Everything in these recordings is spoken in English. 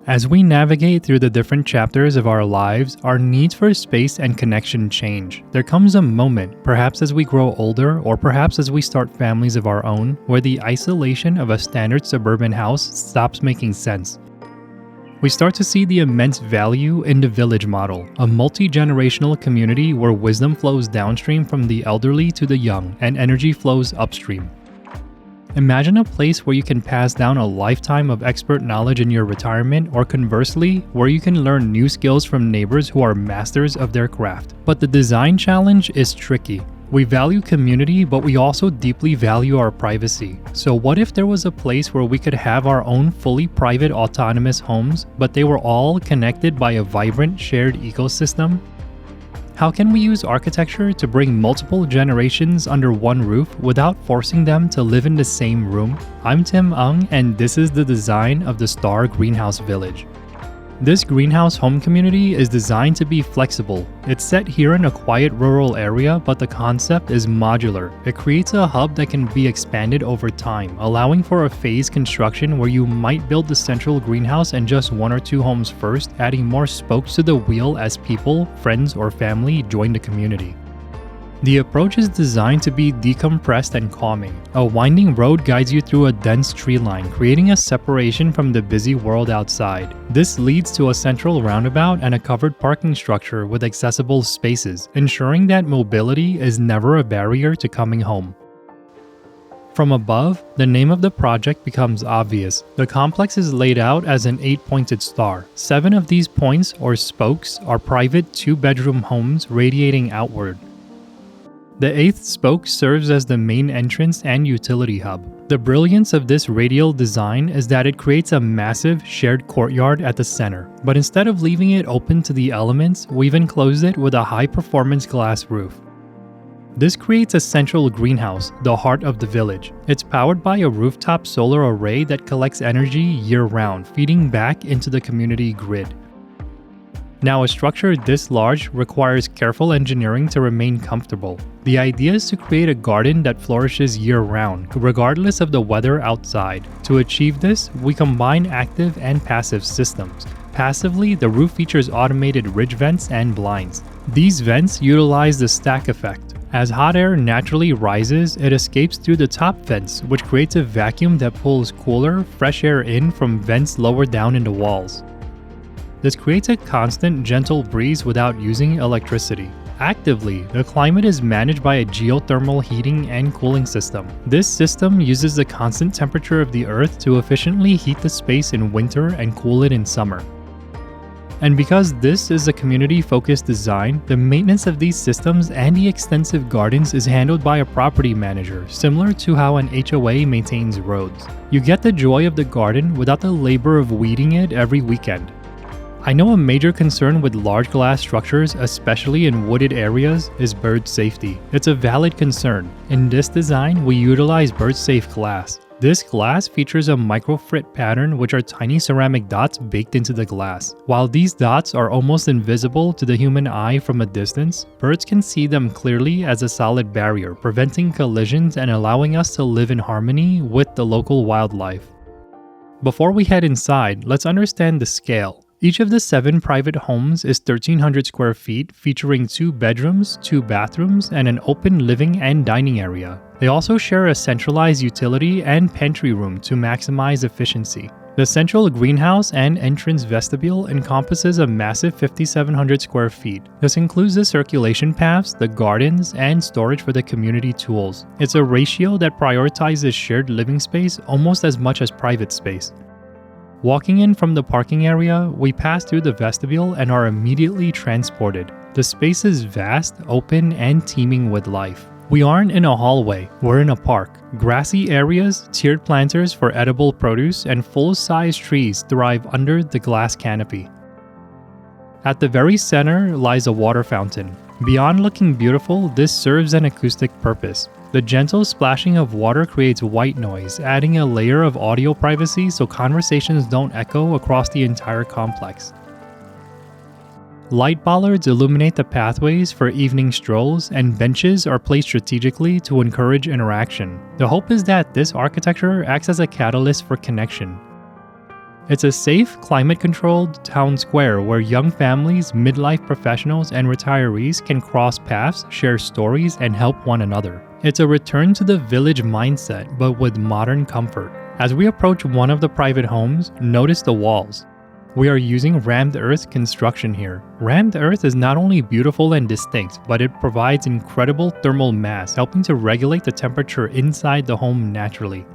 As we navigate through the different chapters of our lives, our needs for space and connection change. There comes a moment, perhaps as we grow older or perhaps as we start families of our own, where the isolation of a standard suburban house stops making sense. We start to see the immense value in the village model, a multi-generational community where wisdom flows downstream from the elderly to the young and energy flows upstream. Imagine a place where you can pass down a lifetime of expert knowledge in your retirement, or conversely, where you can learn new skills from neighbors who are masters of their craft. But the design challenge is tricky. We value community, but we also deeply value our privacy. So what if there was a place where we could have our own fully private autonomous homes, but they were all connected by a vibrant shared ecosystem? How can we use architecture to bring multiple generations under one roof without forcing them to live in the same room? I'm Tim Ung, and this is the design of the Star Greenhouse Village. This greenhouse home community is designed to be flexible. It's set here in a quiet rural area, but the concept is modular. It creates a hub that can be expanded over time, allowing for a phased construction where you might build the central greenhouse and just one or two homes first, adding more spokes to the wheel as people, friends, or family join the community. The approach is designed to be decompressed and calming. A winding road guides you through a dense tree line, creating a separation from the busy world outside. This leads to a central roundabout and a covered parking structure with accessible spaces, ensuring that mobility is never a barrier to coming home. From above, the name of the project becomes obvious. The complex is laid out as an 8-pointed star. 7 of these points, or spokes, are private 2-bedroom homes radiating outward. The 8th spoke serves as the main entrance and utility hub. The brilliance of this radial design is that it creates a massive shared courtyard at the center, but instead of leaving it open to the elements, we've enclosed it with a high-performance glass roof. This creates a central greenhouse, the heart of the village. It's powered by a rooftop solar array that collects energy year-round, feeding back into the community grid. Now, a structure this large requires careful engineering to remain comfortable. The idea is to create a garden that flourishes year-round, regardless of the weather outside. To achieve this, we combine active and passive systems. Passively, the roof features automated ridge vents and blinds. These vents utilize the stack effect. As hot air naturally rises, it escapes through the top vents, which creates a vacuum that pulls cooler, fresh air in from vents lower down in the walls. This creates a constant, gentle breeze without using electricity. Actively, the climate is managed by a geothermal heating and cooling system. This system uses the constant temperature of the earth to efficiently heat the space in winter and cool it in summer. And because this is a community-focused design, the maintenance of these systems and the extensive gardens is handled by a property manager, similar to how an HOA maintains roads. You get the joy of the garden without the labor of weeding it every weekend. I know a major concern with large glass structures, especially in wooded areas, is bird safety. It's a valid concern. In this design, we utilize birdsafe glass. This glass features a microfrit pattern, which are tiny ceramic dots baked into the glass. While these dots are almost invisible to the human eye from a distance, birds can see them clearly as a solid barrier, preventing collisions and allowing us to live in harmony with the local wildlife. Before we head inside, let's understand the scale. Each of the 7 private homes is 1,300 square feet, featuring 2 bedrooms, 2 bathrooms, and an open living and dining area. They also share a centralized utility and pantry room to maximize efficiency. The central greenhouse and entrance vestibule encompasses a massive 5,700 square feet. This includes the circulation paths, the gardens, and storage for the community tools. It's a ratio that prioritizes shared living space almost as much as private space. Walking in from the parking area, we pass through the vestibule and are immediately transported. The space is vast, open, and teeming with life. We aren't in a hallway, we're in a park. Grassy areas, tiered planters for edible produce, and full-size trees thrive under the glass canopy. At the very center lies a water fountain. Beyond looking beautiful, this serves an acoustic purpose. The gentle splashing of water creates white noise, adding a layer of audio privacy so conversations don't echo across the entire complex. Light bollards illuminate the pathways for evening strolls, and benches are placed strategically to encourage interaction. The hope is that this architecture acts as a catalyst for connection. It's a safe, climate-controlled town square where young families, midlife professionals, and retirees can cross paths, share stories, and help one another. It's a return to the village mindset, but with modern comfort. As we approach one of the private homes, notice the walls. We are using rammed earth construction here. Rammed earth is not only beautiful and distinct, but it provides incredible thermal mass, helping to regulate the temperature inside the home naturally.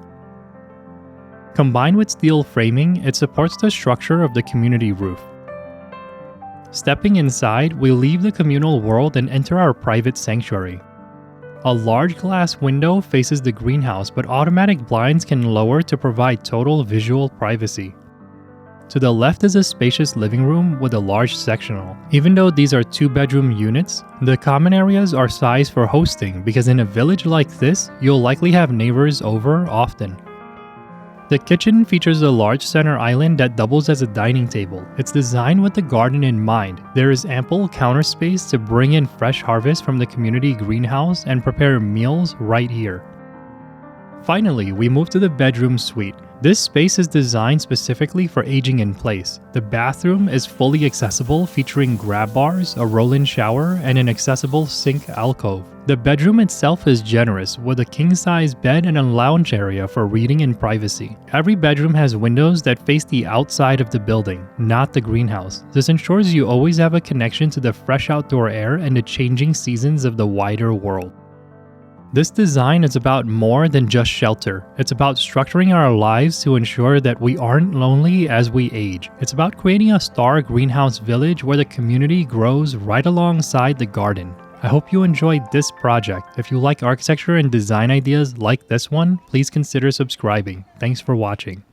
Combined with steel framing, it supports the structure of the community roof. Stepping inside, we leave the communal world and enter our private sanctuary. A large glass window faces the greenhouse, but automatic blinds can lower to provide total visual privacy. To the left is a spacious living room with a large sectional. Even though these are 2-bedroom units, the common areas are sized for hosting because in a village like this, you'll likely have neighbors over often. The kitchen features a large center island that doubles as a dining table. It's designed with the garden in mind. There is ample counter space to bring in fresh harvest from the community greenhouse and prepare meals right here. Finally, we move to the bedroom suite. This space is designed specifically for aging in place. The bathroom is fully accessible, featuring grab bars, a roll-in shower, and an accessible sink alcove. The bedroom itself is generous, with a king-size bed and a lounge area for reading and privacy. Every bedroom has windows that face the outside of the building, not the greenhouse. This ensures you always have a connection to the fresh outdoor air and the changing seasons of the wider world. This design is about more than just shelter. It's about structuring our lives to ensure that we aren't lonely as we age. It's about creating a star greenhouse village where the community grows right alongside the garden. I hope you enjoyed this project. If you like architecture and design ideas like this one, please consider subscribing. Thanks for watching.